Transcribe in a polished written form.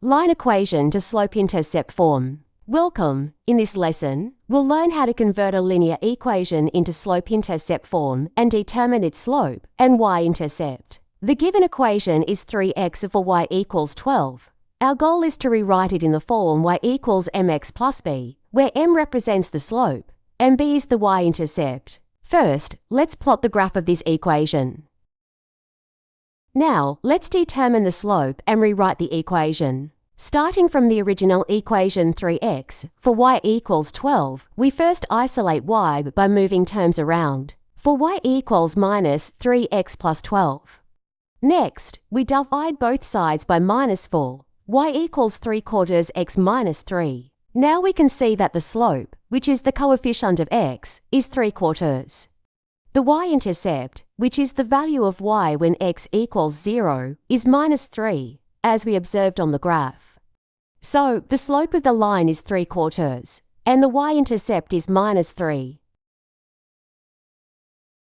Line equation to slope-intercept form. Welcome! In this lesson, we'll learn how to convert a linear equation into slope-intercept form and determine its slope and y-intercept. The given equation is 3x for y equals 12. Our goal is to rewrite it in the form y equals mx plus b, where m represents the slope and b is the y-intercept. First, let's plot the graph of this equation. Now, let's determine the slope and rewrite the equation. Starting from the original equation 3x for y equals 12, we first isolate y by moving terms around. For y equals minus 3x plus 12. Next, we divide both sides by minus 4. Y equals 3/4 x minus 3. Now we can see that the slope, which is the coefficient of x, is 3/4. The y-intercept, which is the value of y when x equals 0, is minus 3, as we observed on the graph. So, the slope of the line is 3/4, and the y-intercept is minus 3.